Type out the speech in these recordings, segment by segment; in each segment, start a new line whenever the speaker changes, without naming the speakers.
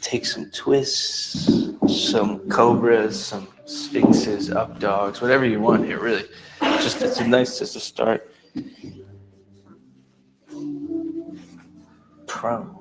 take some twists, some cobras, some sphinxes, up dogs, whatever you want here, really. It's nice just to start prone.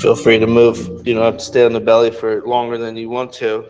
Feel free to move. You don't have to stay on the belly for longer than you want to.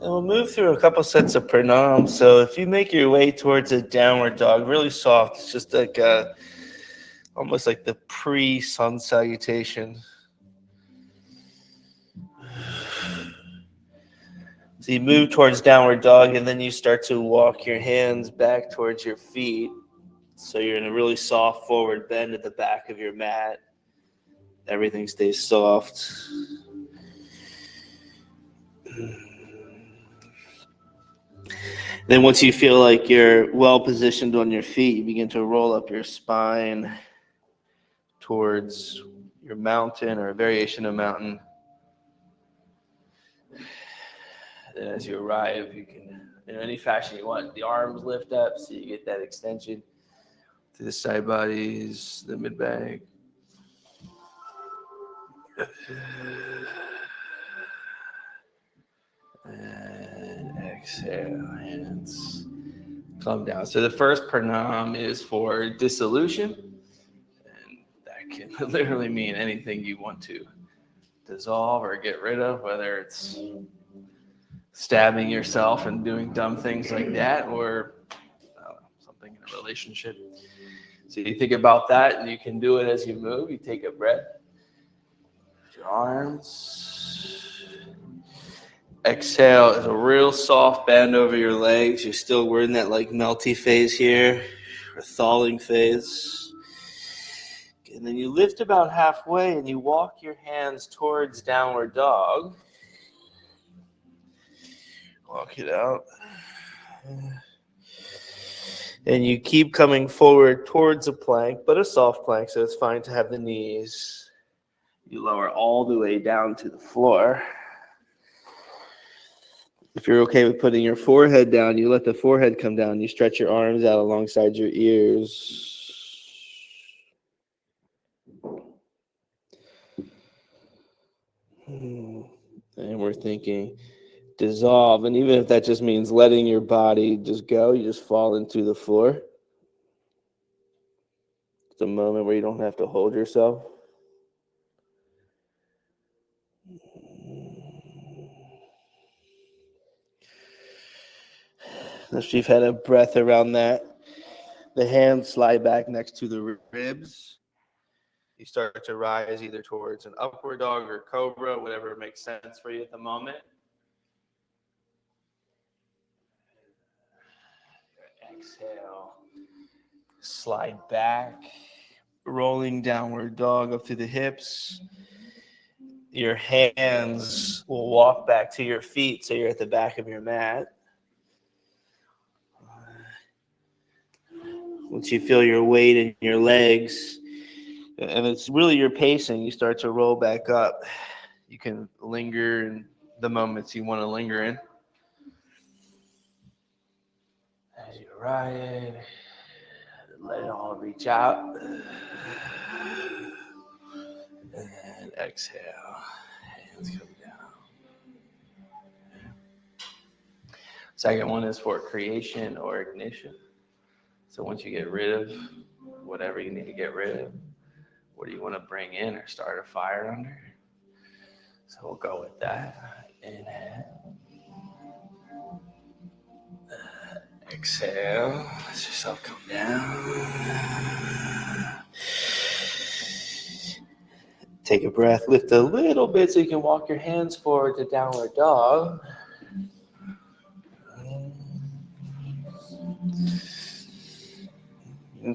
And we'll move through a couple sets of pranam. So if you make your way towards a downward dog, really soft, it's just like almost like the pre-sun salutation. So you move towards downward dog, and then you start to walk your hands back towards your feet. So you're in a really soft forward bend at the back of your mat. Everything stays soft. Then once you feel like you're well positioned on your feet, you begin to roll up your spine towards your mountain or a variation of mountain. And as you arrive, you can, in any fashion you want, the arms lift up so you get that extension to the side bodies, the mid back. And exhale, hands come down. So the first pranam is for dissolution, and that can literally mean anything you want to dissolve or get rid of, whether it's stabbing yourself and doing dumb things like that, or something in a relationship. So you think about that, and you can do it as you move. You take a breath. Your arms. Exhale is a real soft bend over your legs. We're in that like melty phase here, or thawing phase. And then you lift about halfway and you walk your hands towards downward dog. Walk it out. And you keep coming forward towards a plank, but a soft plank, so it's fine to have the knees. You lower all the way down to the floor. If you're okay with putting your forehead down, you let the forehead come down. You stretch your arms out alongside your ears. And we're thinking dissolve. And even if that just means letting your body just go, you just fall into the floor. It's a moment where you don't have to hold yourself. If you've had a breath around that, the hands slide back next to the ribs. You start to rise either towards an upward dog or cobra, whatever makes sense for you at the moment. Exhale. Slide back, rolling downward dog up through the hips. Your hands will walk back to your feet, so you're at the back of your mat. Once you feel your weight in your legs, And it's really your pacing. You start to roll back up. You can linger in the moments you want to linger in. As you ride, let it all reach out. And exhale. Hands come down. Second one is for creation or ignition. So once you get rid of whatever you need to get rid of, what do you want to bring in or start a fire under? So we'll go with that. Inhale. Exhale. Let yourself come down. Take a breath. Lift a little bit so you can walk your hands forward to downward dog.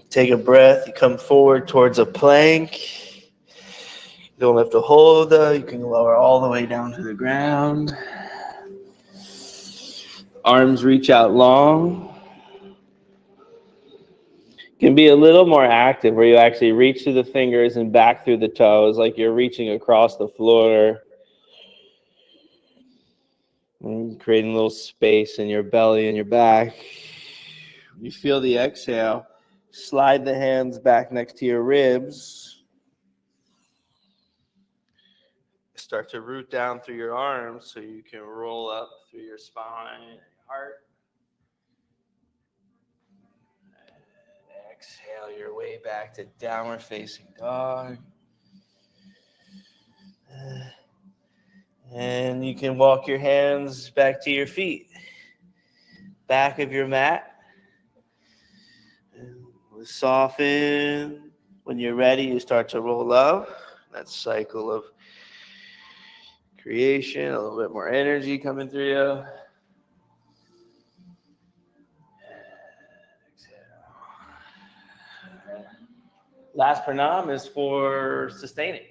Take a breath. You come forward towards a plank. You don't have to hold. You can lower all the way down to the ground. Arms reach out long. Can be a little more active where you actually reach through the fingers and back through the toes like you're reaching across the floor. And creating a little space in your belly and your back. You feel the exhale. Slide the hands back next to your ribs. Start to root down through your arms so you can roll up through your spine and your heart. And exhale your way back to downward facing dog. And you can walk your hands back to your feet. Back of your mat. Soften. When you're ready, you start to roll up. That cycle of creation, a little bit more energy coming through you. Exhale. Last pranam is for sustaining.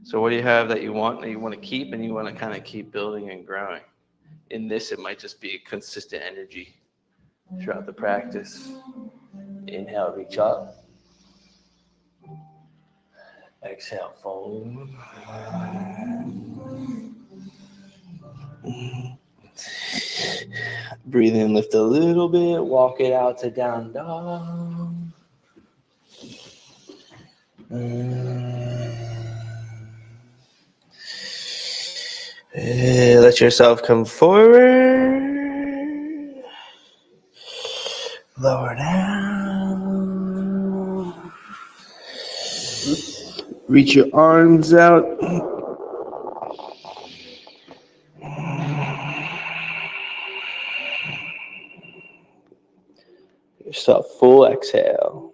So what do you have that you want to keep and you want to kind of keep building and growing? In this, it might just be consistent energy throughout the practice. Inhale, reach up. Exhale, fold. Breathe in, lift a little bit. Walk it out to down dog. Let yourself come forward. Lower down. Reach your arms out. Yourself full exhale.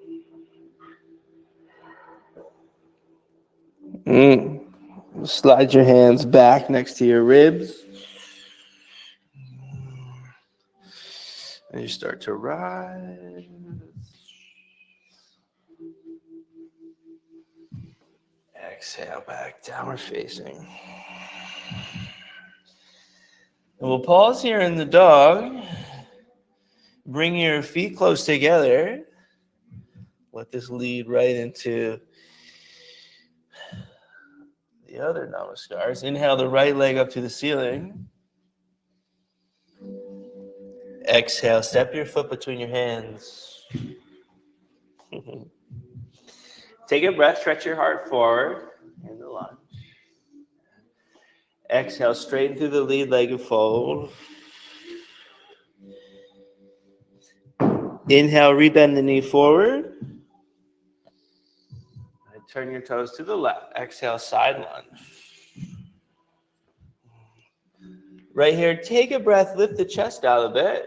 Slide your hands back next to your ribs. And you start to rise. Exhale back, downward facing. And we'll pause here in the dog. Bring your feet close together. Let this lead right into the other namaskars. Inhale the right leg up to the ceiling. Exhale, step your foot between your hands. Take a breath, stretch your heart forward in the lunge. Exhale, straighten through the lead leg and fold. Inhale, rebend the knee forward. And turn your toes to the left. Exhale, side lunge. Right here, take a breath, lift the chest out a bit.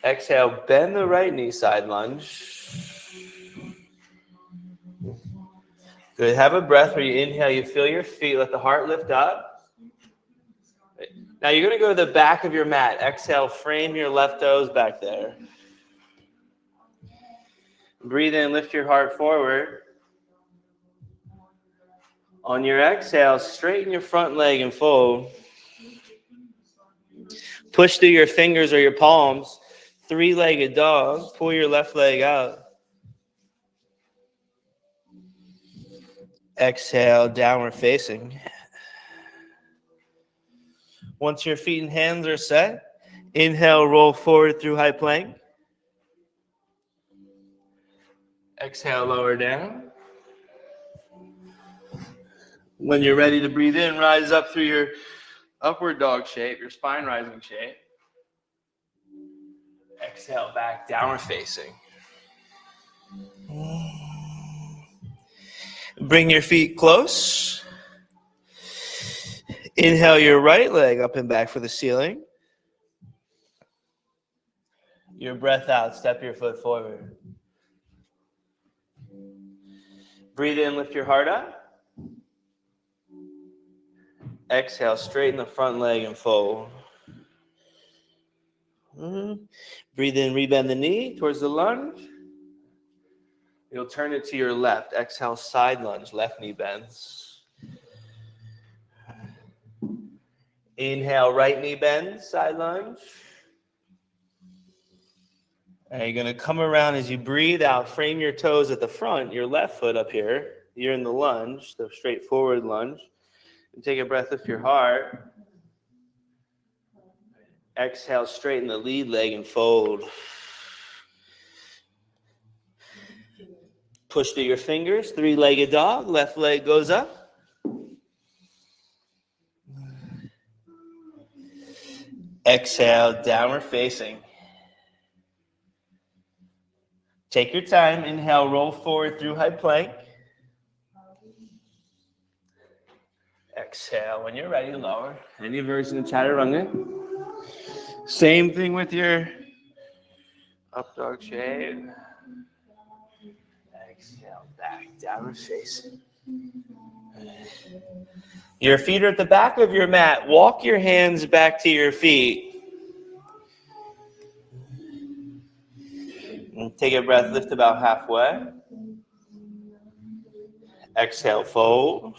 Exhale, bend the right knee, side lunge. Good. Have a breath where you inhale, you feel your feet, let the heart lift up. Now you're going to go to the back of your mat. Exhale, frame your left toes back there. Breathe in, lift your heart forward. On your exhale, straighten your front leg and fold. Push through your fingers or your palms. Three-legged dog. Pull your left leg out. Exhale, downward facing. Once your feet and hands are set, inhale, roll forward through high plank. Exhale, lower down. When you're ready to breathe in, rise up through your upward dog shape, your spine rising shape. Exhale, back, downward facing. Bring your feet close. Inhale your right leg up and back for the ceiling. Your breath out, step your foot forward. Breathe in, lift your heart up. Exhale, straighten the front leg and fold. Breathe in, rebend the knee towards the lunge. You'll turn it to your left. Exhale, side lunge, left knee bends. Inhale, right knee bends, side lunge. And you're going to come around as you breathe out. Frame your toes at the front, your left foot up here. You're in the lunge, the straightforward lunge. And take a breath, lift your heart. Exhale, straighten the lead leg and fold. Push through your fingers, three-legged dog. Left leg goes up. Exhale, downward facing. Take your time. Inhale, roll forward through high plank. Exhale. When you're ready, lower. Any version of chaturanga. Same thing with your up dog shape. Exhale, back, downward facing. Your feet are at the back of your mat. Walk your hands back to your feet. And take a breath, lift about halfway. Exhale, fold.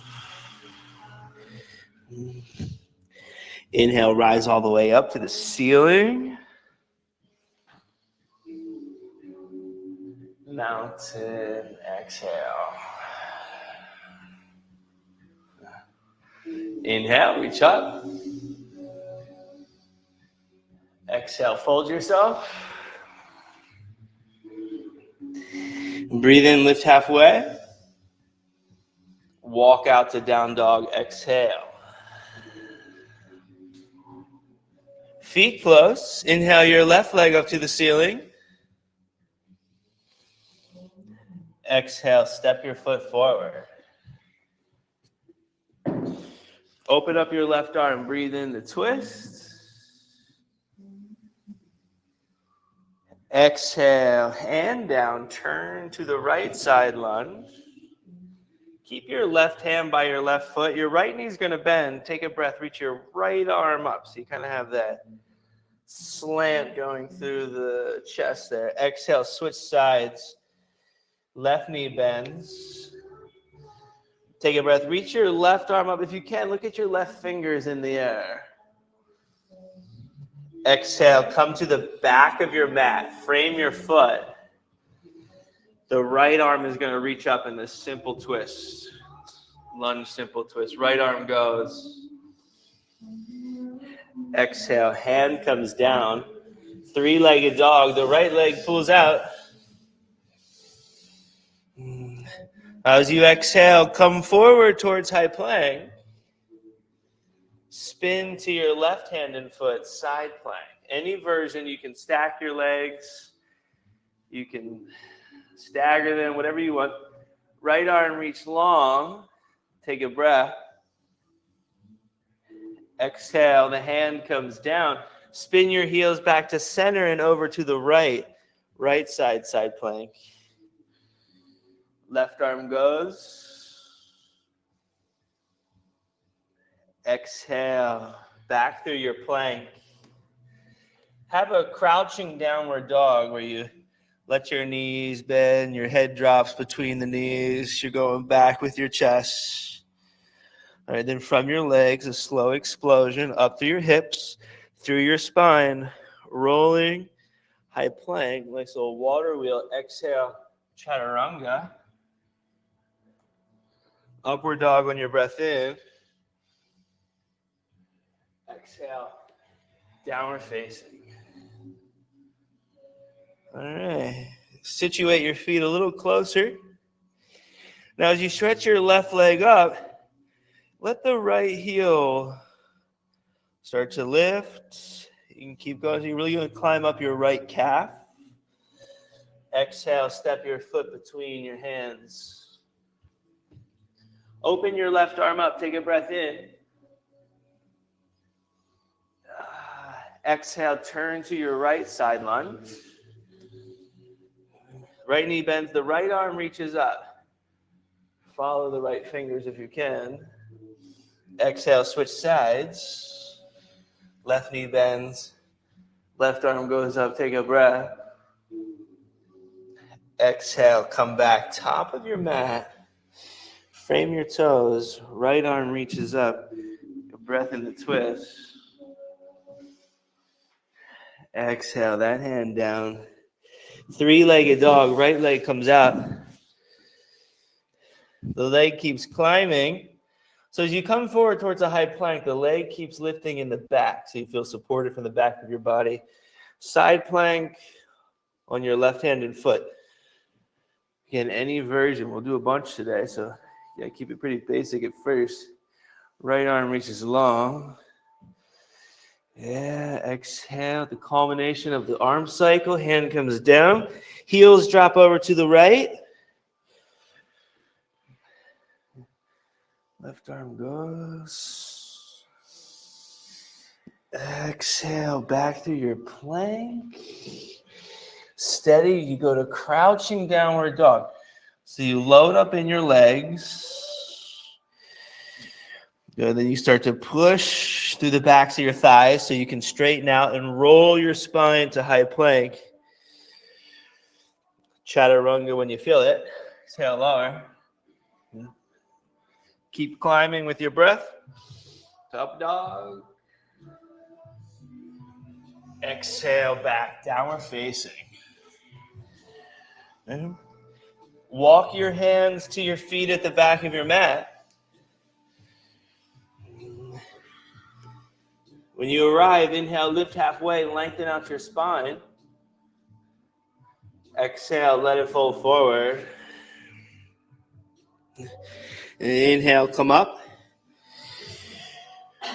Inhale, rise all the way up to the ceiling. Mountain, exhale. Inhale, reach up. Exhale, fold yourself. Breathe in, lift halfway. Walk out to down dog, exhale. Feet close. Inhale your left leg up to the ceiling. Exhale, step your foot forward. Open up your left arm, breathe in the twist. Exhale, hand down, turn to the right side lunge. Keep your left hand by your left foot. Your right knee's going to bend. Take a breath, reach your right arm up so you kind of have that slant going through the chest there. Exhale, switch sides. Left knee bends. Take a breath, reach your left arm up. If you can, look at your left fingers in the air. Exhale, come to the back of your mat. Frame your foot. The right arm is going to reach up in this simple twist. Lunge, simple twist. Right arm goes. Exhale, hand comes down. Three-legged dog. The right leg pulls out. As you exhale, come forward towards high plank. Spin to your left hand and foot, side plank. Any version, you can stack your legs. You can stagger them, whatever you want. Right arm reach long. Take a breath. Exhale, the hand comes down. Spin your heels back to center and over to the right. Right side, side plank. Left arm goes. Exhale, back through your plank. Have a crouching downward dog where you let your knees bend, your head drops between the knees. You're going back with your chest. All right, then from your legs, a slow explosion up through your hips, through your spine, rolling high plank, nice little water wheel. Exhale, chaturanga. Upward dog on your breath in. Exhale, downward facing. All right. Situate your feet a little closer. Now, as you stretch your left leg up, let the right heel start to lift. You can keep going. So you're really going to climb up your right calf. Exhale, step your foot between your hands. Open your left arm up. Take a breath in. Exhale, turn to your right side lunge. Right knee bends, the right arm reaches up. Follow the right fingers if you can. Exhale, switch sides. Left knee bends, left arm goes up, take a breath. Exhale, come back, top of your mat. Frame your toes, right arm reaches up. Breath in the twist. Exhale, that hand down. Three-legged dog, right leg comes out. The leg keeps climbing. So as you come forward towards a high plank, the leg keeps lifting in the back, so you feel supported from the back of your body. Side plank on your left-handed foot. Again, any version. We'll do a bunch today, so yeah, keep it pretty basic at first. Right arm reaches long. Yeah, exhale. The culmination of the arm cycle. Hand comes down. Heels drop over to the right. Left arm goes. Exhale, back through your plank. Steady, you go to crouching downward dog. So you load up in your legs. Good, then you start to push through the backs of your thighs so you can straighten out and roll your spine to high plank. Chaturanga when you feel it. Exhale, lower. Keep climbing with your breath. Up dog. Exhale, back, downward facing. Walk your hands to your feet at the back of your mat. When you arrive, inhale, lift halfway, lengthen out your spine. Exhale, let it fold forward. Inhale, come up.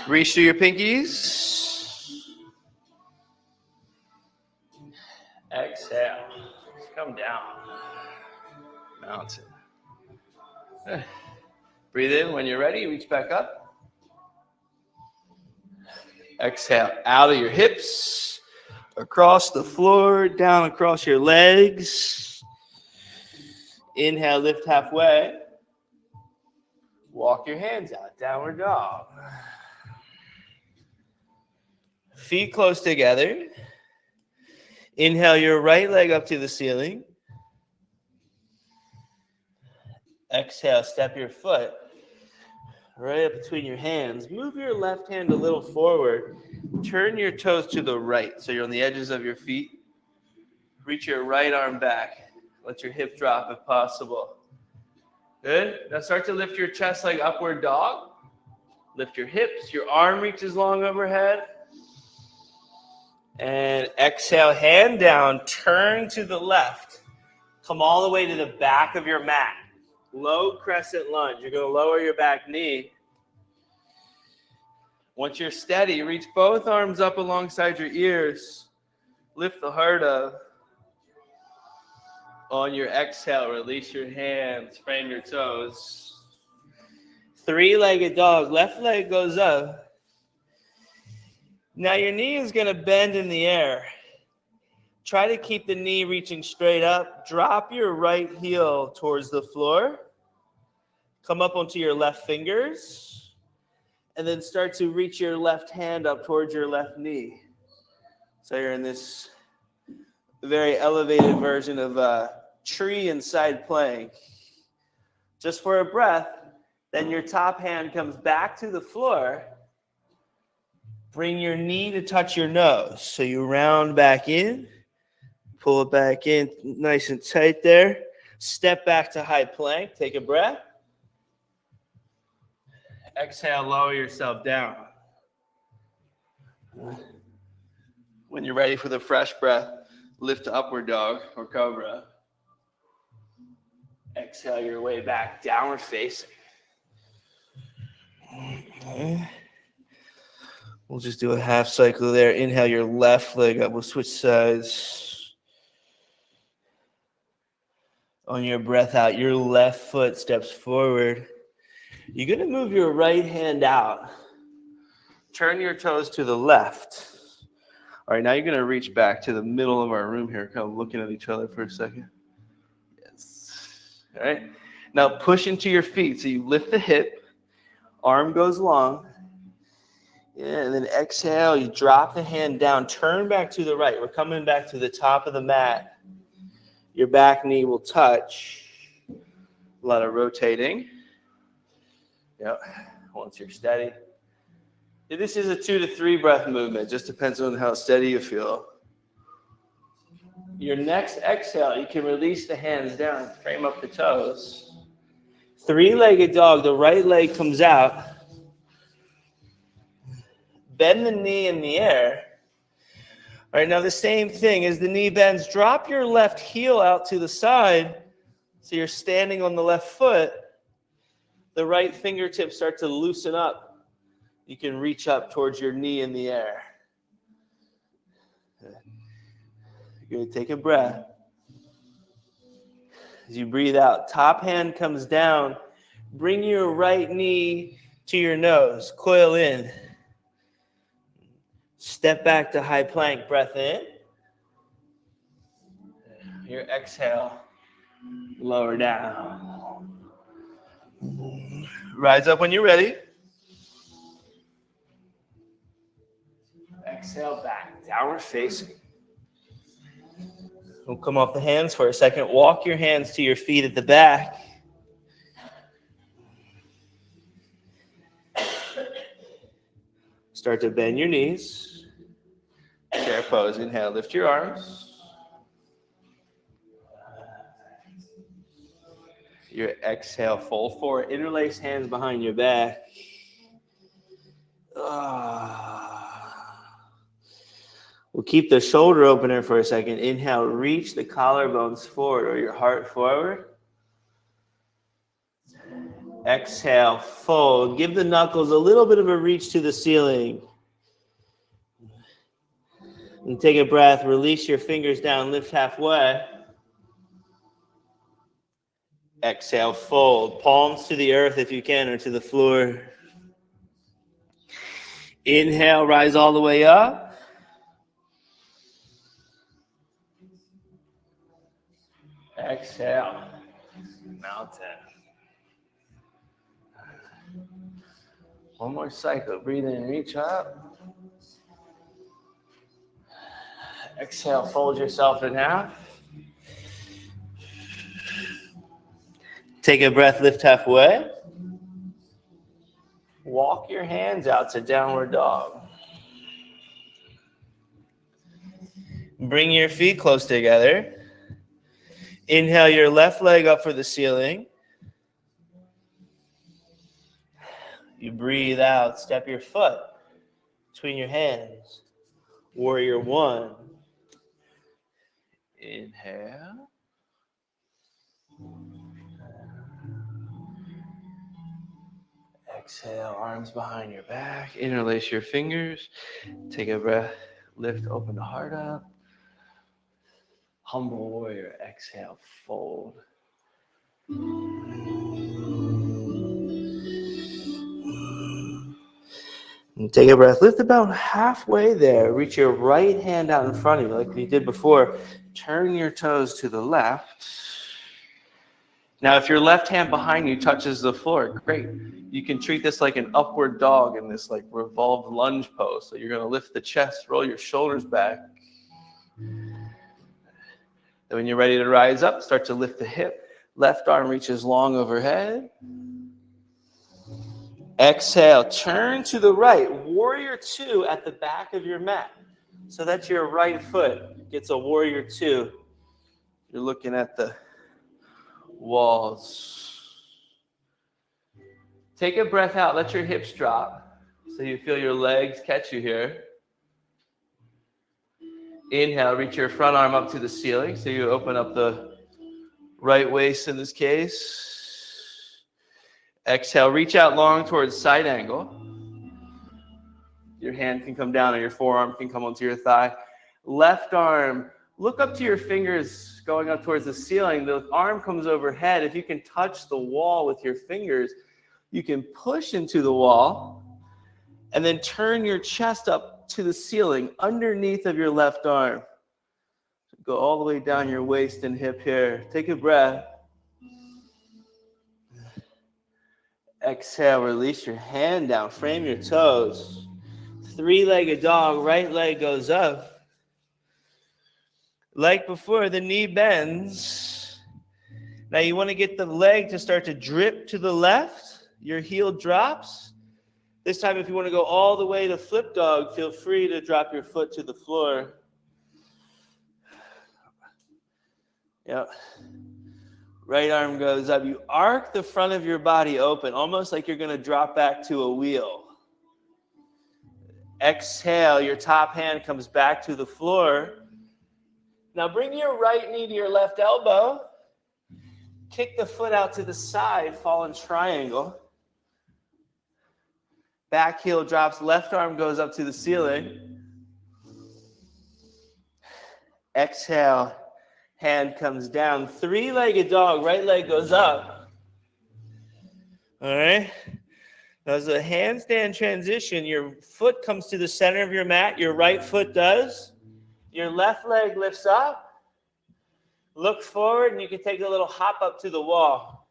Reach through your pinkies. Exhale. Come down. Mountain. Breathe in. When you're ready, reach back up. Exhale out of your hips, across the floor, down across your legs. Inhale, lift halfway. Walk your hands out, downward dog. Feet close together. Inhale your right leg up to the ceiling. Exhale, step your foot right up between your hands. Move your left hand a little forward. Turn your toes to the right so you're on the edges of your feet. Reach your right arm back. Let your hip drop if possible. Good. Now start to lift your chest like upward dog. Lift your hips. Your arm reaches long overhead. And exhale, hand down. Turn to the left. Come all the way to the back of your mat. Low crescent lunge. You're going to lower your back knee. Once you're steady, reach both arms up alongside your ears. Lift the heart up. On your exhale, release your hands. Frame your toes. Three-legged dog. Left leg goes up. Now your knee is going to bend in the air. Try to keep the knee reaching straight up. Drop your right heel towards the floor. Come up onto your left fingers. And then start to reach your left hand up towards your left knee. So you're in this very elevated version of tree and side plank. Just for a breath. Then your top hand comes back to the floor. Bring your knee to touch your nose. So you round back in. Pull it back in nice and tight there. Step back to high plank. Take a breath. Exhale, lower yourself down. When you're ready for the fresh breath, lift to upward dog or cobra. Exhale your way back, downward facing. Okay. We'll just do a half cycle there. Inhale your left leg up. We'll switch sides. On your breath out, your left foot steps forward. You're going to move your right hand out. Turn your toes to the left. All right, now you're going to reach back to the middle of our room here, kind of looking at each other for a second. Yes. All right. Now push into your feet. So you lift the hip, arm goes long. Yeah, and then exhale, you drop the hand down, turn back to the right. We're coming back to the top of the mat. Your back knee will touch. A lot of rotating. Yep. Once you're steady. This is a 2 to 3 breath movement. Just depends on how steady you feel. Your next exhale, you can release the hands down, frame up the toes. 3-legged dog, the right leg comes out. Bend the knee in the air. All right, now the same thing as the knee bends, drop your left heel out to the side so you're standing on the left foot. The right fingertips start to loosen up. You can reach up towards your knee in the air. You're going to take a breath. As you breathe out, top hand comes down. Bring your right knee to your nose. Coil in. Step back to high plank. Breath in. Your exhale. Lower down. Rise up when you're ready. Exhale back. Downward facing. We'll come off the hands for a second. Walk your hands to your feet at the back. Start to bend your knees. Chair pose. Inhale, lift your arms. Your exhale, fold forward. Interlace hands behind your back. We'll keep the shoulder opener for a second. Inhale, reach the collarbones forward or your heart forward. Exhale, fold. Give the knuckles a little bit of a reach to the ceiling. And take a breath. Release your fingers down. Lift halfway. Exhale, fold. Palms to the earth if you can, or to the floor. Inhale, rise all the way up. Exhale, mountain. One more cycle. Breathe in and reach up. Exhale, fold yourself in half. Take a breath, lift halfway. Walk your hands out to downward dog. Bring your feet close together. Inhale your left leg up for the ceiling. You breathe out, step your foot between your hands. Warrior one. Inhale. Exhale, arms behind your back. Interlace your fingers. Take a breath. Lift, open the heart up. Humble warrior. Exhale, fold. And take a breath. Lift about halfway there. Reach your right hand out in front of you like you did before. Turn your toes to the left. Now, if your left hand behind you touches the floor, great. You can treat this like an upward dog in this like revolved lunge pose. So you're going to lift the chest, roll your shoulders back. Then when you're ready to rise up, start to lift the hip. Left arm reaches long overhead. Exhale, turn to the right. Warrior two at the back of your mat. so that your right foot gets a warrior two. You're looking at the walls. Take a breath out. Let your hips drop so you feel your legs catch you here. Inhale, reach your front arm up to the ceiling so you open up the right waist in this case. Exhale, reach out long towards side angle. Your hand can come down or your forearm can come onto your thigh. Left arm, look up to your fingers going up towards the ceiling. The arm comes overhead. If you can touch the wall with your fingers, you can push into the wall and then turn your chest up to the ceiling underneath of your left arm. Go all the way down your waist and hip here. Take a breath. Exhale, release your hand down. Frame your toes. Three-legged dog, right leg goes up. Like before, the knee bends. Now you want to get the leg to start to drip to the left. Your heel drops. This time, if you want to go all the way to flip dog, feel free to drop your foot to the floor. Yep. Right arm goes up. You arc the front of your body open, almost like you're going to drop back to a wheel. Exhale, your top hand comes back to the floor. Now bring your right knee to your left elbow. Kick the foot out to the side, fall in triangle. Back heel drops, left arm goes up to the ceiling. Exhale, hand comes down. Three-legged dog, right leg goes up. All right. Now as a handstand transition, your foot comes to the center of your mat. Your right foot does. Your left leg lifts up. Look forward, and you can take a little hop up to the wall.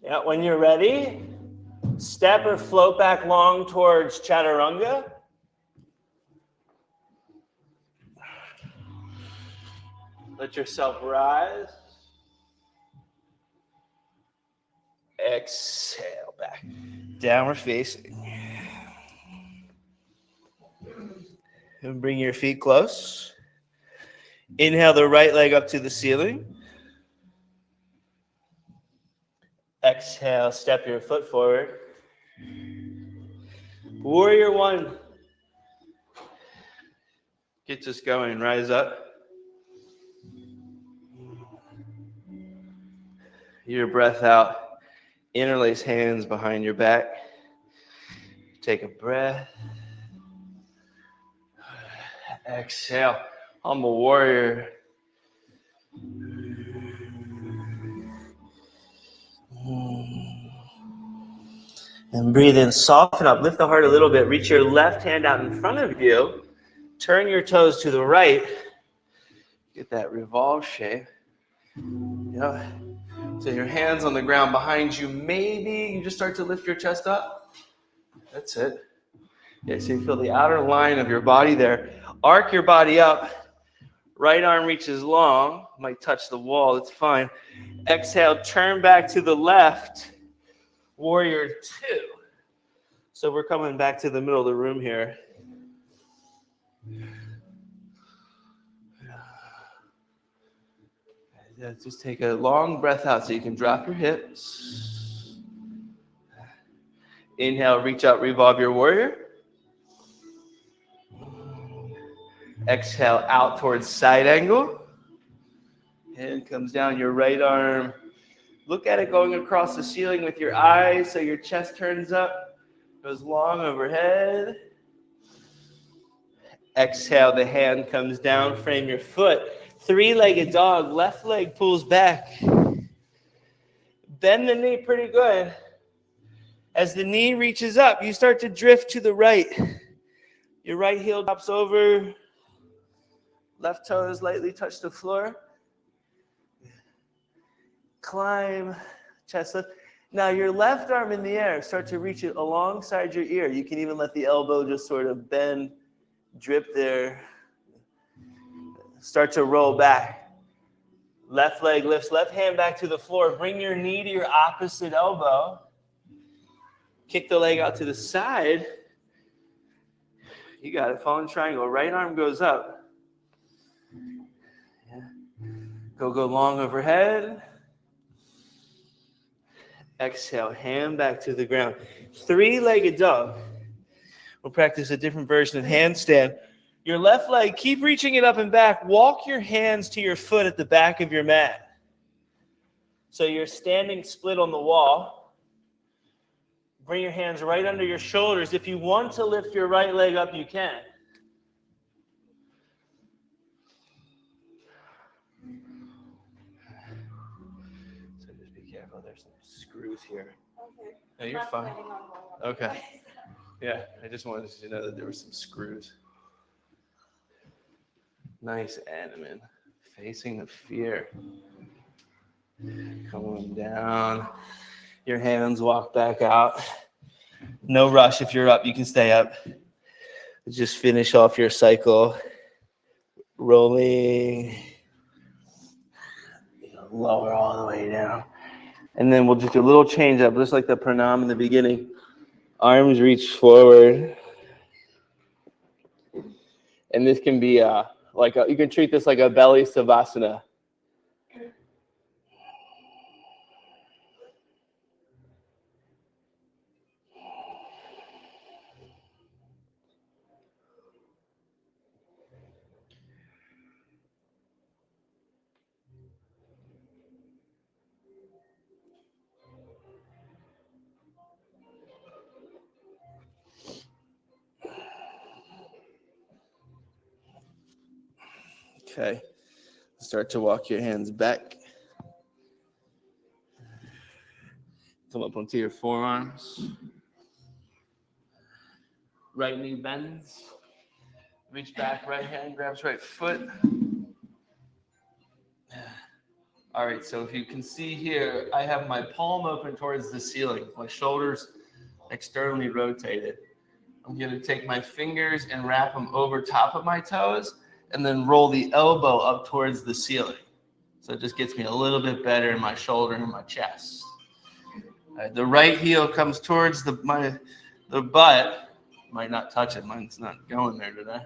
Yeah, when you're ready, step or float back long towards chaturanga. Let yourself rise. Exhale back. Downward facing. And bring your feet close. Inhale the right leg up to the ceiling. Exhale, step your foot forward. Warrior one. Get this going, rise up. Your breath out. Interlace hands behind your back. Take a breath. Exhale. Humble warrior. And breathe in, soften up, lift the heart a little bit. Reach your left hand out in front of you. Turn your toes to the right. Get that revolve shape. Yeah. So your hands on the ground behind you. Maybe you just start to lift your chest up. That's it. Yeah, so you feel the outer line of your body there. Arc your body up. Right arm reaches long. Might touch the wall. It's fine. Exhale, turn back to the left. Warrior two. So we're coming back to the middle of the room here. Yeah, just take a long breath out so you can drop your hips. Inhale, reach out, revolve your warrior. Exhale, out towards side angle. Hand comes down, your right arm. Look at it going across the ceiling with your eyes so your chest turns up, goes long overhead. Exhale, the hand comes down, frame your foot. Three-legged dog, left leg pulls back. Bend the knee pretty good. As the knee reaches up, you start to drift to the right. Your right heel drops over. Left toes lightly touch the floor. Climb, chest lift. Now your left arm in the air, start to reach it alongside your ear. You can even let the elbow just sort of bend, drip there. Start to roll back. Left leg lifts, left hand back to the floor. Bring your knee to your opposite elbow. Kick the leg out to the side. You got it. Fallen triangle. Right arm goes up. Yeah. Go long overhead. Exhale, hand back to the ground. Three-legged dog. We'll practice a different version of handstand. Your left leg, keep reaching it up and back. Walk your hands to your foot at the back of your mat. So you're standing split on the wall. Bring your hands right under your shoulders. If you want to lift your right leg up, you can. So just be careful. There's some screws here.
Okay.
No, you're fine. Okay. Yeah, I just wanted you to know that there were some screws. Nice, Anneman. Facing the fear. Coming down. Your hands walk back out. No rush. If you're up, you can stay up. Just finish off your cycle. Rolling. Lower all the way down. And then we'll just do a little change up, just like the pranam in the beginning. Arms reach forward. And this can be you can treat this like a belly savasana. Okay. Start to walk your hands back. Come up onto your forearms. Right knee bends. Reach back, right hand grabs right foot. All right, so if you can see here, I have my palm open towards the ceiling. My shoulders externally rotated. I'm going to take my fingers and wrap them over top of my toes and then roll the elbow up towards the ceiling. So it just gets me a little bit better in my shoulder and my chest. All right, the right heel comes towards the butt. Might not touch it. Mine's not going there today.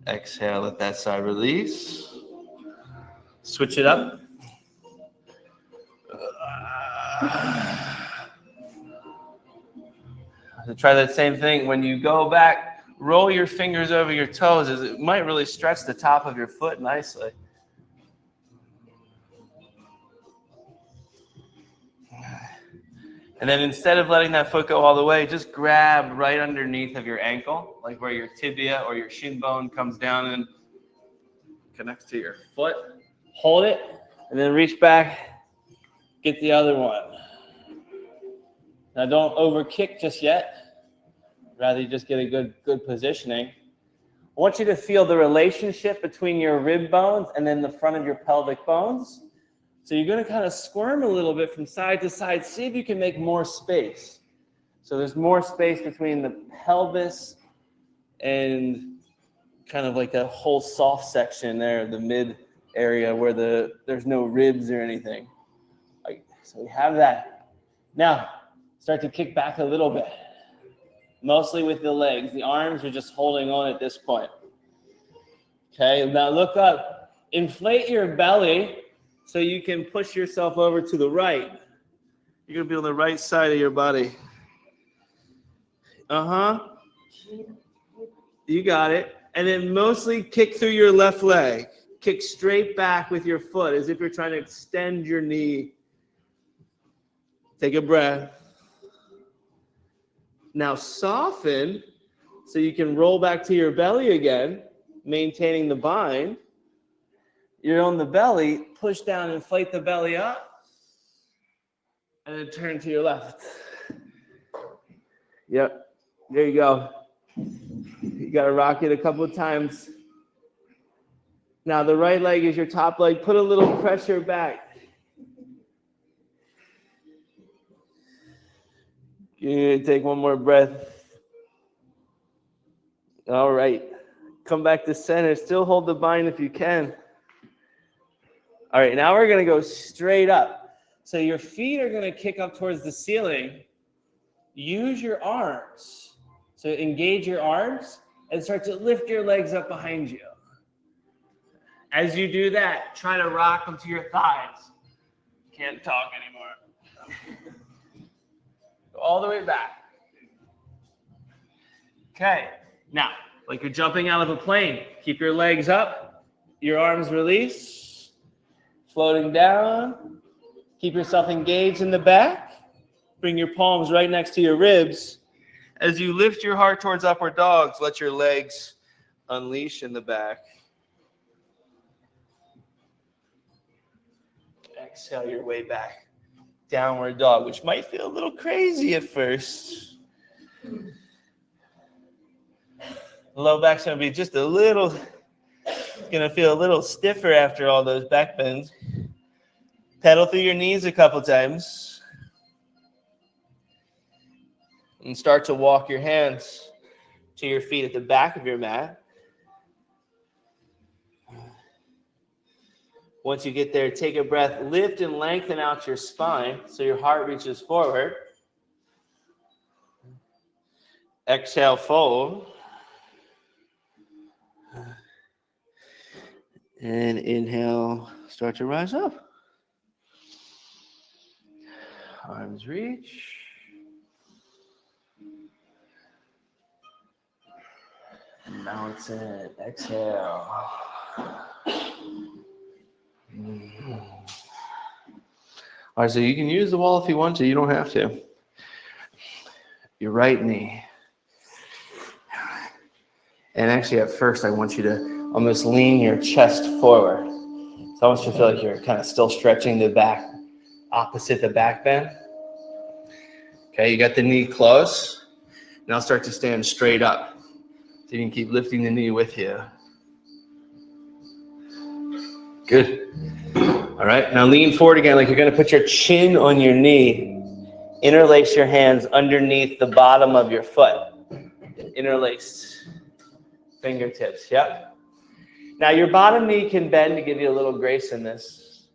Exhale, let that side release. Switch it up. So try that same thing. When you go back, roll your fingers over your toes. It might really stretch the top of your foot nicely. And then instead of letting that foot go all the way, just grab right underneath of your ankle, like where your tibia or your shin bone comes down and connects to your foot. Hold it, and then reach back, get the other one. Now don't over kick just yet. Rather you just get a good positioning. I want you to feel the relationship between your rib bones and then the front of your pelvic bones. So you're going to kind of squirm a little bit from side to side. See if you can make more space. So there's more space between the pelvis and kind of like that whole soft section there, the mid area where there's no ribs or anything. So we have that. Now, start to kick back a little bit. Mostly with the legs. The arms are just holding on at this point. Okay, now look up. Inflate your belly so you can push yourself over to the right. You're going to be on the right side of your body. You got it. And then mostly kick through your left leg. Kick straight back with your foot as if you're trying to extend your knee. Take a breath. Now soften so you can roll back to your belly again, maintaining the bind. You're on the belly, push down, inflate the belly up, and then turn to your left. Yep, there you go. You got to rock it a couple of times. Now the right leg is your top leg. Put a little pressure back. Good. Take one more breath. All right. Come back to center. Still hold the bind if you can. All right, now we're going to go straight up. So your feet are going to kick up towards the ceiling. Use your arms. So engage your arms and start to lift your legs up behind you. As you do that, try to rock them to your thighs. Can't talk anymore. Go all the way back. Okay. Now, like you're jumping out of a plane, keep your legs up, your arms release, floating down. Keep yourself engaged in the back. Bring your palms right next to your ribs. As you lift your heart towards upward dogs, let your legs unleash in the back. Exhale your way back. Downward dog, which might feel a little crazy at first. Low back's going to be just a little, it's going to feel a little stiffer after all those back bends. Pedal through your knees a couple times. And start to walk your hands to your feet at the back of your mat. Once you get there, take a breath, lift and lengthen out your spine so your heart reaches forward. Exhale, fold. And inhale, start to rise up. Arms reach. Mountain, exhale. All right, so you can use the wall if you want to. You don't have to. Your right knee. And actually, at first, I want you to almost lean your chest forward. So I want you to feel like you're kind of still stretching the back, opposite the back bend. Okay, you got the knee close. Now start to stand straight up. So you can keep lifting the knee with you. Good. All right, now lean forward again like you're going to put your chin on your knee. Interlace your hands underneath the bottom of your foot. Interlaced fingertips, yep. Now your bottom knee can bend to give you a little grace in this.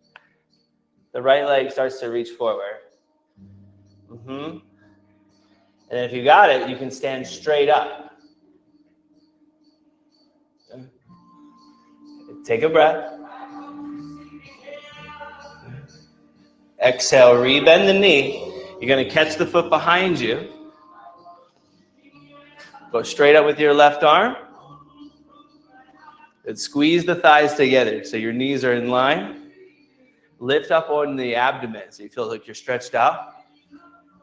The right leg starts to reach forward. And if you got it, you can stand straight up. Take a breath. Exhale, rebend the knee. You're going to catch the foot behind you. Go straight up with your left arm. And squeeze the thighs together so your knees are in line. Lift up on the abdomen so you feel like you're stretched out.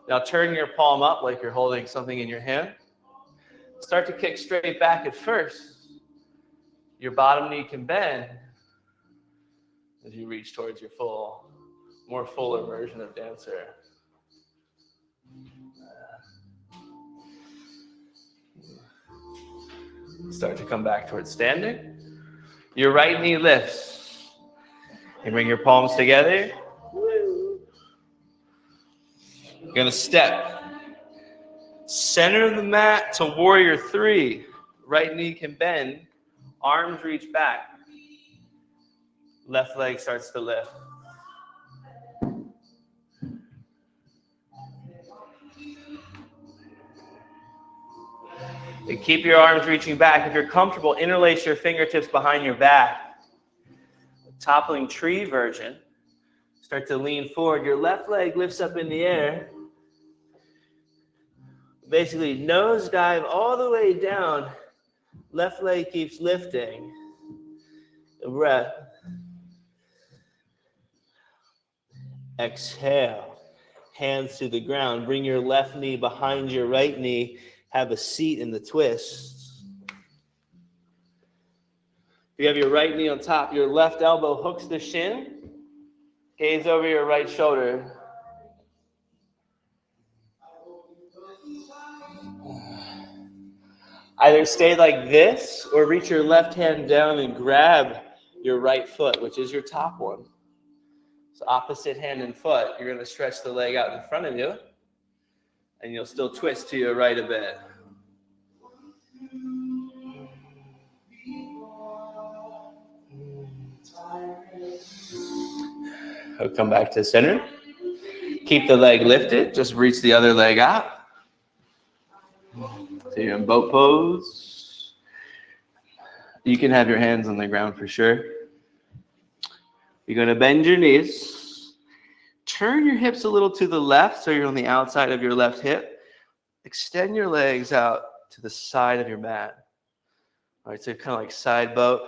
Now turn your palm up like you're holding something in your hand. Start to kick straight back at first. Your bottom knee can bend as you reach towards your more fuller version of dancer. Start to come back towards standing. Your right knee lifts. You bring your palms together. You're going to step. Center of the mat to warrior 3. Right knee can bend. Arms reach back. Left leg starts to lift. And keep your arms reaching back. If you're comfortable, interlace your fingertips behind your back. Toppling tree version. Start to lean forward. Your left leg lifts up in the air. Basically, nose dive all the way down. Left leg keeps lifting. A breath. Exhale. Hands to the ground. Bring your left knee behind your right knee. Have a seat in the twist. You have your right knee on top. Your left elbow hooks the shin. Gaze over your right shoulder. Either stay like this or reach your left hand down and grab your right foot, which is your top one. So opposite hand and foot, you're going to stretch the leg out in front of you, and you'll still twist to your right a bit. I'll come back to center. Keep the leg lifted. Just reach the other leg out. So you're in boat pose. You can have your hands on the ground for sure. You're going to bend your knees. Turn your hips a little to the left so you're on the outside of your left hip. Extend your legs out to the side of your mat. All right, so kind of like side boat.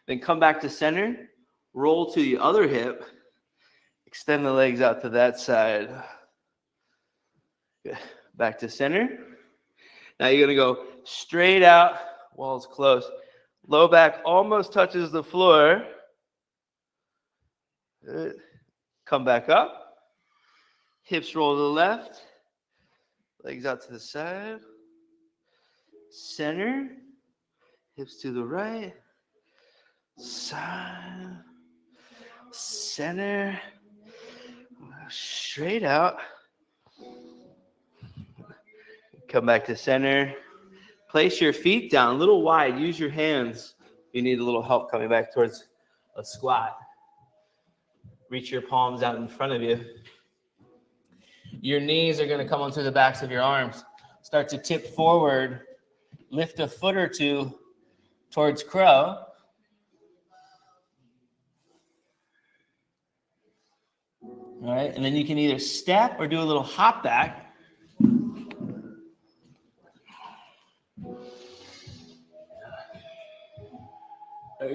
Then come back to center. Roll to the other hip. Extend the legs out to that side. Good. Back to center. Now you're going to go straight out, walls close. Low back almost touches the floor. Good. Come back up. Hips roll to the left. Legs out to the side. Center. Hips to the right. Side. Center. Straight out. Come back to center. Place your feet down a little wide. Use your hands. You need a little help coming back towards a squat. Reach your palms out in front of you. Your knees are going to come onto the backs of your arms. Start to tip forward. Lift a foot or two towards crow. All right, and then you can either step or do a little hop back.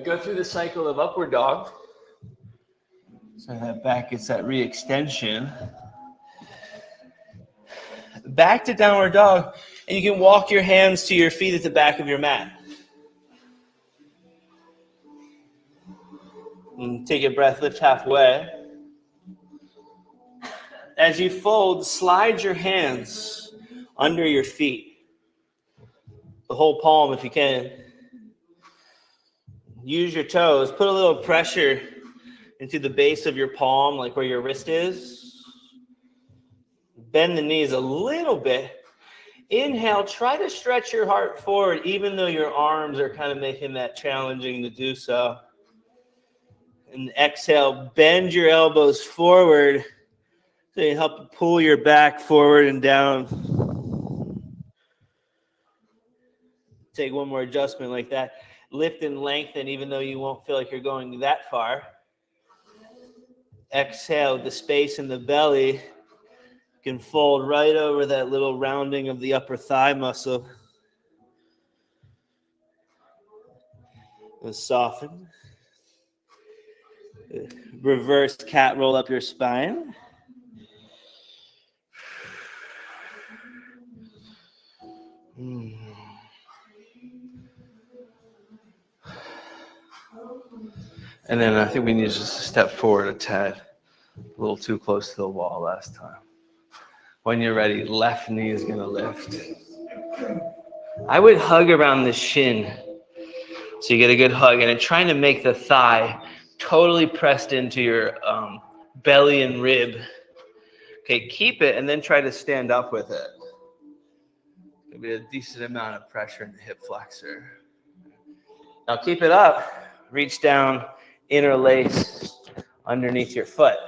Go through the cycle of upward dog. So that back gets that re-extension. Back to downward dog, and you can walk your hands to your feet at the back of your mat. And take a breath, lift halfway. As you fold, slide your hands under your feet. The whole palm if you can. Use your toes. Put a little pressure into the base of your palm, like where your wrist is. Bend the knees a little bit. Inhale, try to stretch your heart forward, even though your arms are kind of making that challenging to do so. And exhale, bend your elbows forward so you help pull your back forward and down. Take one more adjustment like that. Lift and lengthen, even though you won't feel like you're going that far. Exhale, the space in the belly. You can fold right over that little rounding of the upper thigh muscle. And soften. Reverse cat roll up your spine. And then I think we need to just step forward a tad. A little too close to the wall last time. When you're ready, left knee is going to lift. I would hug around the shin. So you get a good hug. And then trying to make the thigh totally pressed into your belly and rib. Okay, keep it and then try to stand up with it. There'll be a decent amount of pressure in the hip flexor. Now keep it up. Reach down, interlace underneath your foot.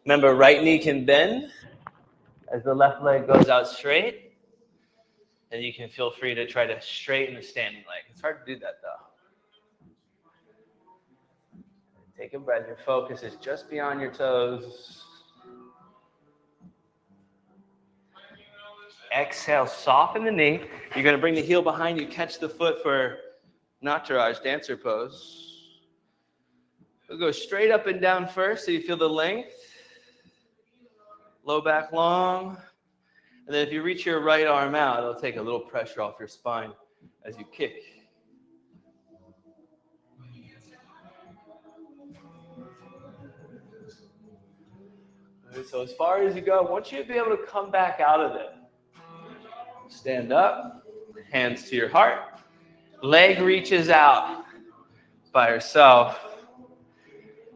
Remember, right knee can bend as the left leg goes out straight. And you can feel free to try to straighten the standing leg. It's hard to do that, though. Take a breath. Your focus is just beyond your toes. Exhale, soften the knee. You're going to bring the heel behind you. Catch the foot for Nataraj, dancer pose. We'll go straight up and down first so you feel the length. Low back long. And then if you reach your right arm out, it'll take a little pressure off your spine as you kick. All right, so as far as you go, I want you to be able to come back out of it. Stand up, hands to your heart. Leg reaches out by yourself.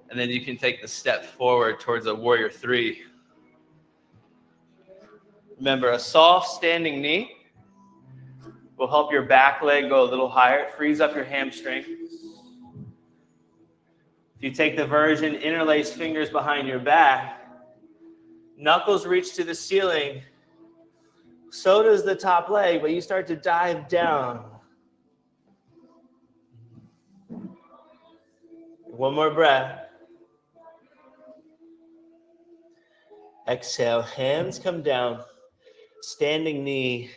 And then you can take the step forward towards a warrior 3. Remember, a soft standing knee will help your back leg go a little higher. It frees up your hamstrings. If you take the version, interlace fingers behind your back, knuckles reach to the ceiling, so does the top leg, but you start to dive down. One more breath. Exhale, hands come down, standing knee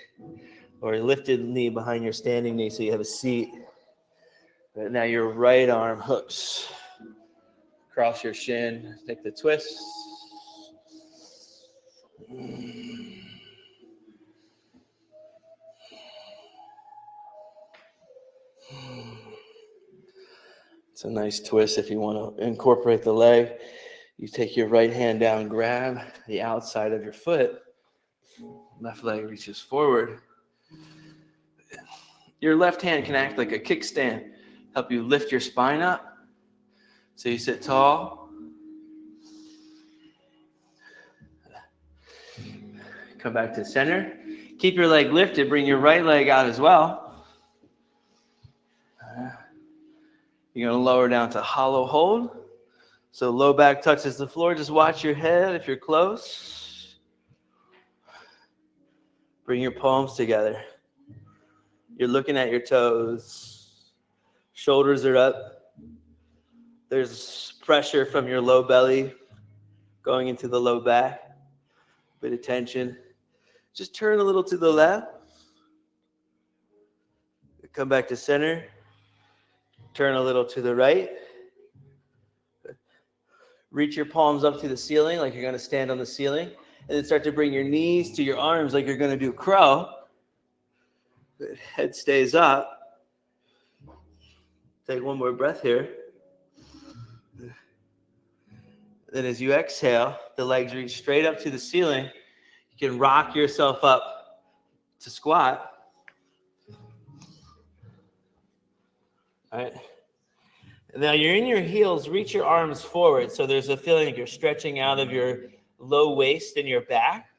or lifted knee behind your standing knee so you have a seat. But now your right arm hooks across your shin. Take the twist. It's a nice twist if you want to incorporate the leg. You take your right hand down, grab the outside of your foot. Left leg reaches forward. Your left hand can act like a kickstand, help you lift your spine up so you sit tall. Come back to center. Keep your leg lifted. Bring your right leg out as well. You're going to lower down to hollow hold. So low back touches the floor. Just watch your head if you're close. Bring your palms together. You're looking at your toes. Shoulders are up. There's pressure from your low belly going into the low back. Bit of tension. Just turn a little to the left. Come back to center. Turn a little to the right. Reach your palms up to the ceiling like you're going to stand on the ceiling. And then start to bring your knees to your arms like you're going to do crow. Head stays up. Take one more breath here. Then as you exhale, the legs reach straight up to the ceiling. You can rock yourself up to squat. All right. Now you're in your heels, reach your arms forward. So there's a feeling like you're stretching out of your low waist and your back.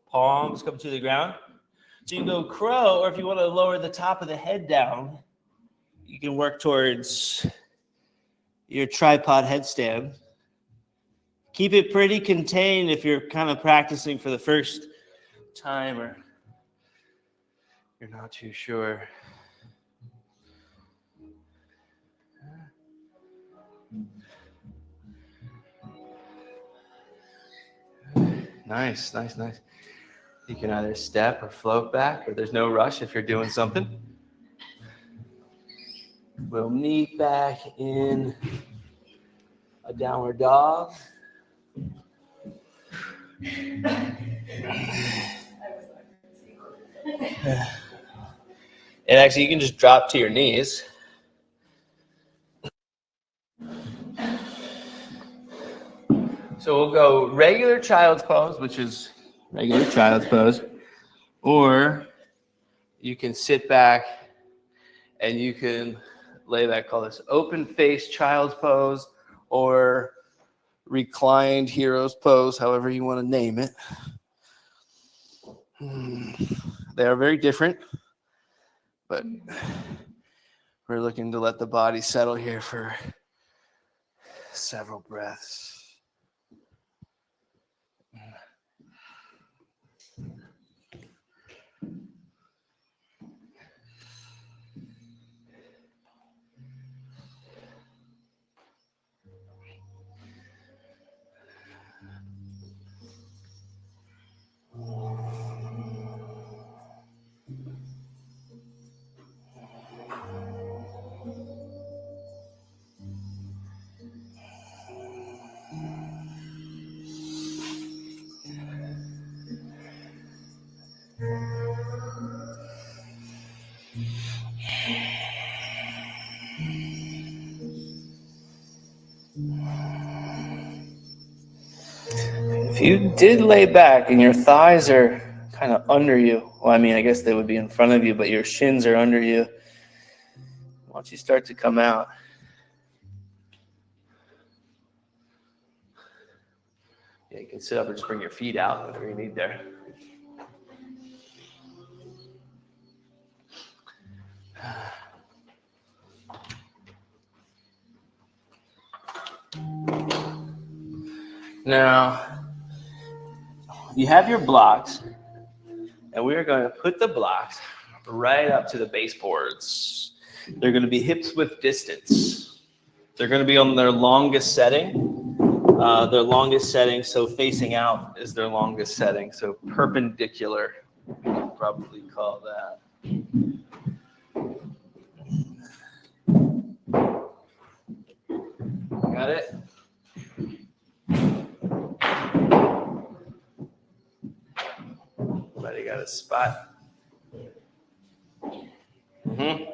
Palms come to the ground. So you go crow, or if you want to lower the top of the head down, you can work towards your tripod headstand. Keep it pretty contained if you're kind of practicing for the first time or you're not too sure. Nice. You can either step or float back, or there's no rush if you're doing something. We'll meet back in a downward dog. And actually, you can just drop to your knees. So we'll go regular child's pose, which is regular child's pose, or you can sit back and you can lay back, call this open face child's pose or reclined hero's pose, however you want to name it. They are very different, but we're looking to let the body settle here for several breaths. If you did lay back and your thighs are kind of under you, well, I mean, I guess they would be in front of you, but your shins are under you. Once you start to come out, you can sit up and just bring your feet out, whatever you need there. Now, you have your blocks, and we are going to put the blocks right up to the baseboards. They're going to be hips width distance. They're going to be on their longest setting. So facing out is their longest setting. So perpendicular, we could probably call that. Got it? Everybody got a spot? Mm-hmm.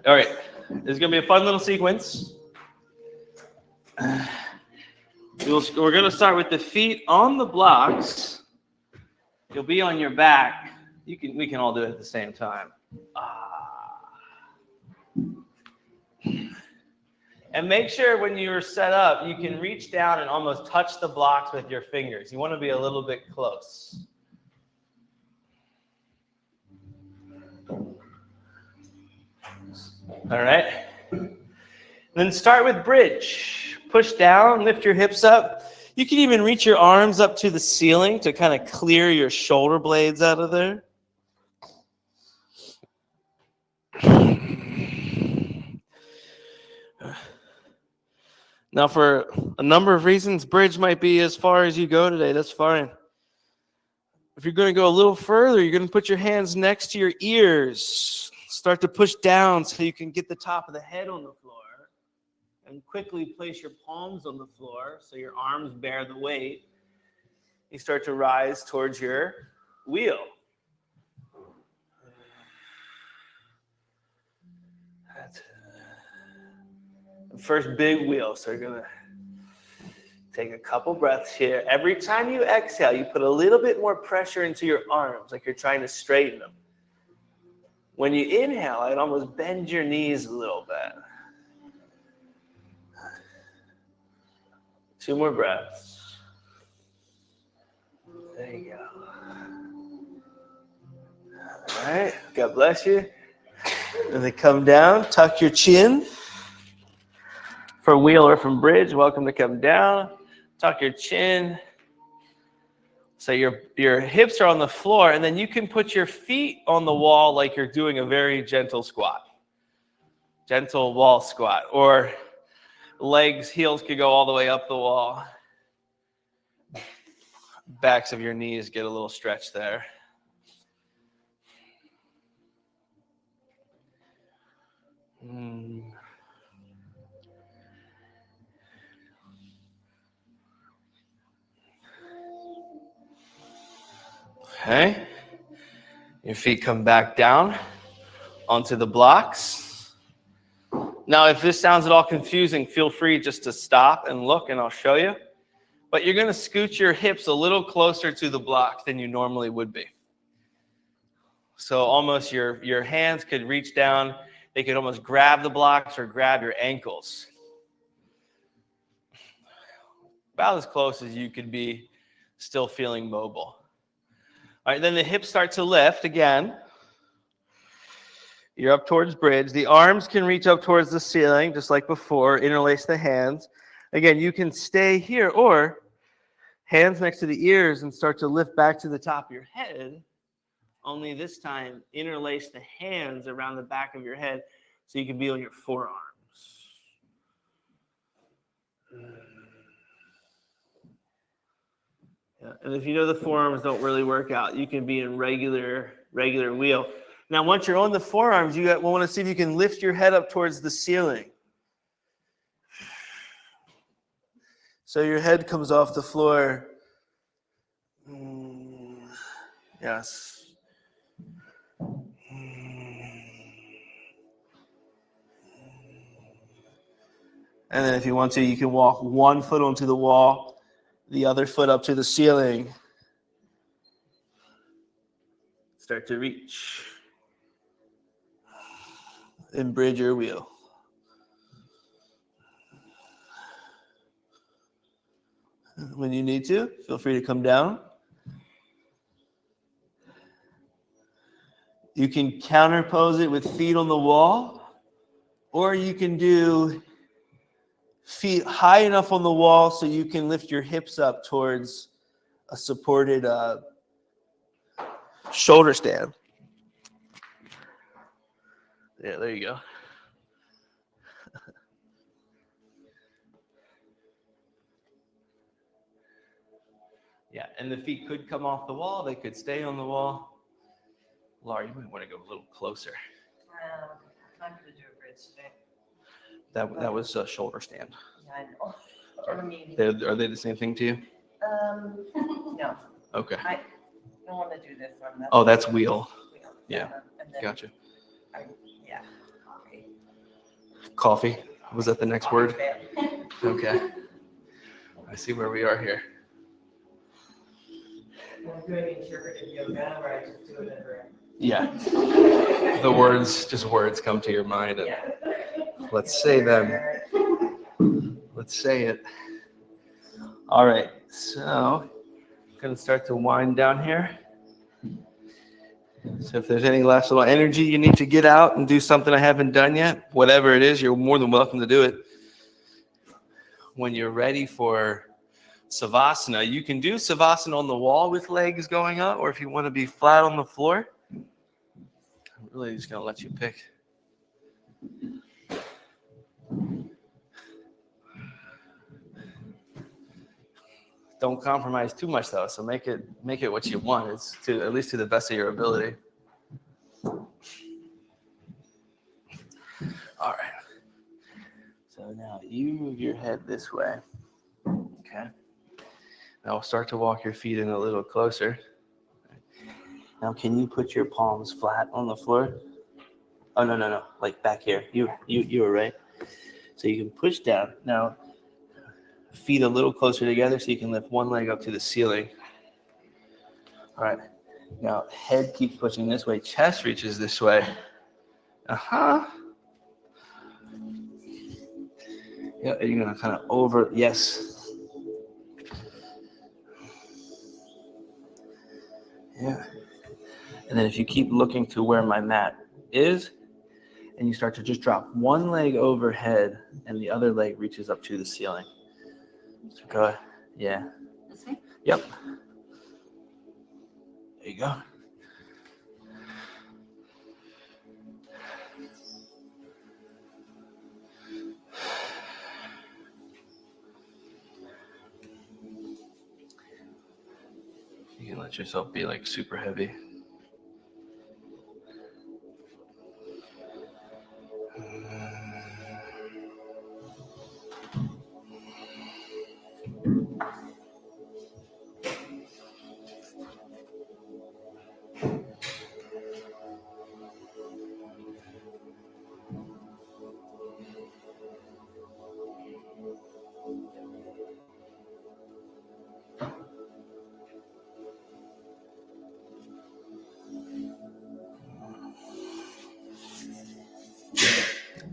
All right, this is going to be a fun little sequence. We're going to start with the feet on the blocks. You'll be on your back. We can all do it at the same time. And make sure when you're set up, you can reach down and almost touch the blocks with your fingers. You want to be a little bit close. All right. Then start with bridge. Push down, lift your hips up. You can even reach your arms up to the ceiling to kind of clear your shoulder blades out of there. Now, for a number of reasons, bridge might be as far as you go today. That's fine. If you're going to go a little further, you're going to put your hands next to your ears. Start to push down so you can get the top of the head on the floor. And quickly place your palms on the floor so your arms bear the weight. You start to rise towards your wheel. That's the first big wheel. So you're going to take a couple breaths here. Every time you exhale, you put a little bit more pressure into your arms, like you're trying to straighten them. When you inhale, I'd almost bend your knees a little bit. 2 more breaths. There you go. All right. God bless you. And then come down. Tuck your chin. From wheel or from bridge, welcome to come down. Tuck your chin. So your hips are on the floor, and then you can put your feet on the wall like you're doing a very gentle squat. Gentle wall squat. Or heels could go all the way up the wall. Backs of your knees get a little stretched there. Okay. Your feet come back down onto the blocks. Now, if this sounds at all confusing, feel free just to stop and look, and I'll show you. But you're going to scoot your hips a little closer to the blocks than you normally would be. So almost your hands could reach down. They could almost grab the blocks or grab your ankles. About as close as you could be, still feeling mobile. All right, then the hips start to lift again. You're up towards bridge. The arms can reach up towards the ceiling, just like before. Interlace the hands. Again, you can stay here or hands next to the ears and start to lift back to the top of your head. Only this time, interlace the hands around the back of your head so you can be on your forearms. Yeah. And if you know the forearms don't really work out, you can be in regular wheel. Now, once you're on the forearms, you want to see if you can lift your head up towards the ceiling. So your head comes off the floor. Yes. And then if you want to, you can walk one foot onto the wall, the other foot up to the ceiling. Start to reach. And bridge your wheel. When you need to, feel free to come down. You can counterpose it with feet on the wall, or you can do feet high enough on the wall so you can lift your hips up towards a supported shoulder stand. Yeah, there you go. Yeah, and the feet could come off the wall. They could stay on the wall. Laura, you might want to go a little closer.
I'm not going to do a bridge today.
That was a shoulder stand.
Yeah, I know.
Are they the same thing to you?
No.
Okay.
I don't want to do this one.
That's wheel. Yeah.
And then
Gotcha.
Yeah.
Coffee. Was that the next word?
Fail.
Okay. I see where we are here.
I'm doing interpretive yoga where I just do it over.
Yeah. The words come to your mind. And
Yeah.
let's say them. Let's say it. All right. So I'm going to start to wind down here. So if there's any last little energy you need to get out and do something I haven't done yet, whatever it is, you're more than welcome to do it. When you're ready for Savasana, you can do Savasana on the wall with legs going up, or if you want to be flat on the floor, I'm really just going to let you pick. Don't compromise too much though, so make it what you want. It's at least to the best of your ability. All right. So now you move your head this way. Okay. Now start to walk your feet in a little closer. Now can you put your palms flat on the floor? Oh no. Like back here. You were right. So you can push down. Now feet a little closer together so you can lift one leg up to the ceiling. All right. Now head keeps pushing this way. Chest reaches this way. Yeah, you're gonna kind of yes. Yeah. And then if you keep looking to where my mat is, and you start to just drop one leg overhead and the other leg reaches up to the ceiling. So go ahead. Yeah.
This way?
Yep. There you go. You can let yourself be like super heavy.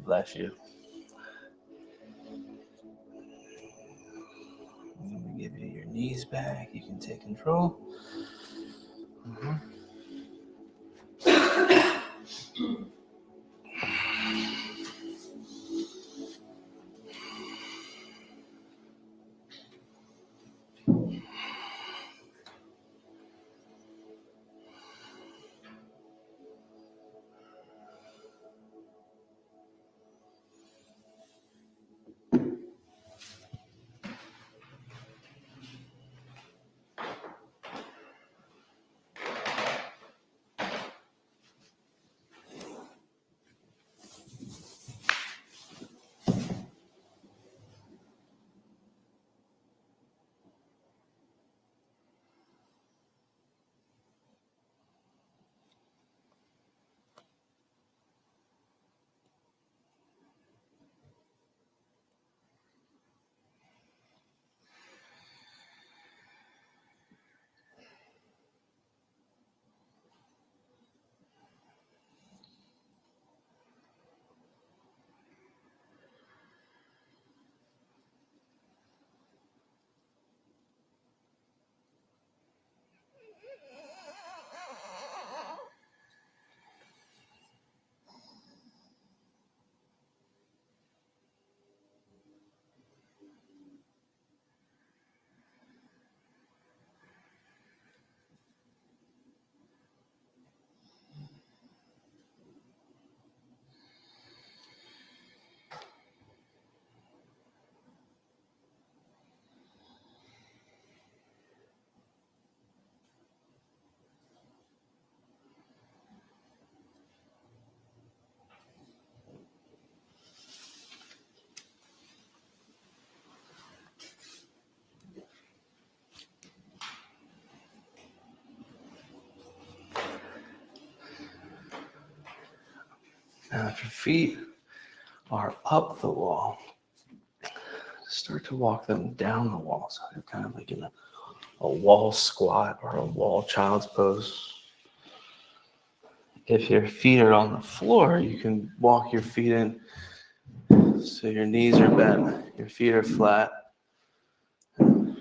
Bless you. Let me give you your knees back. You can take control. Now, if your feet are up the wall, start to walk them down the wall. So you're kind of like in a wall squat or a wall child's pose. If your feet are on the floor, you can walk your feet in so your knees are bent, your feet are flat. Then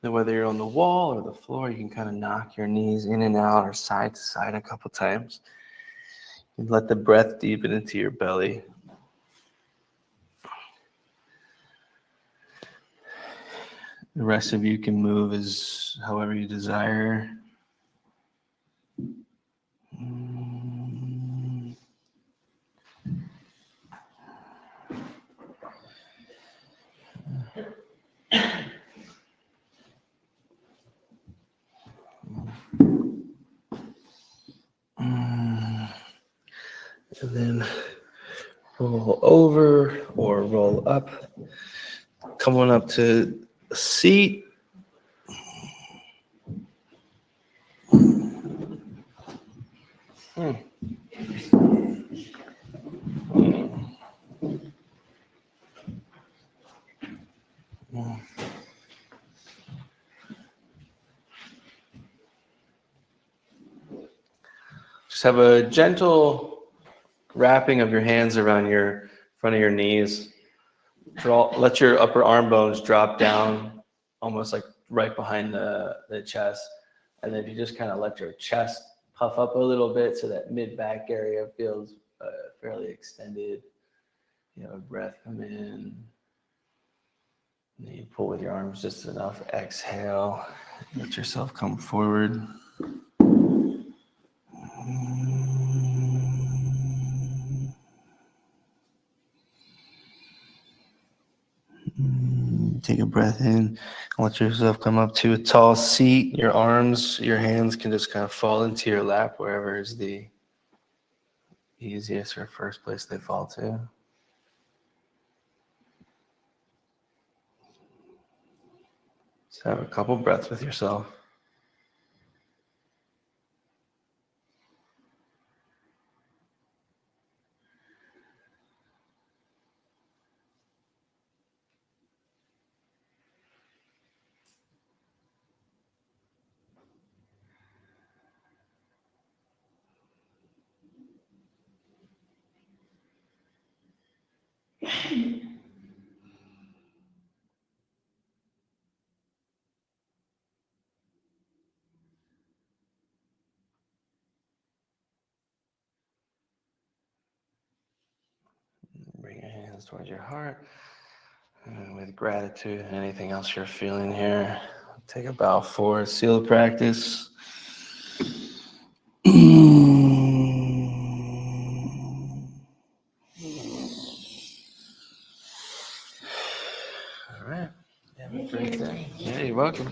whether you're on the wall or the floor, you can kind of knock your knees in and out or side to side a couple times. And let the breath deepen into your belly. The rest of you can move as however you desire. And then roll over or roll up. Come on up to a seat. Just have a gentle wrapping of your hands around your front of your knees. Let your upper arm bones drop down almost like right behind the chest. And then you just kind of let your chest puff up a little bit so that mid-back area feels fairly extended. You have a breath come in. And then you pull with your arms just enough. Exhale. Let yourself come forward. Take a breath in. Let yourself come up to a tall seat. Your arms, your hands can just kind of fall into your lap wherever is the easiest or first place they fall to. Just have a couple breaths with yourself. Bring your hands towards your heart. And with gratitude and anything else you're feeling here, take a bow forward, seal the practice. All right. Have a great day. Yeah, you're welcome.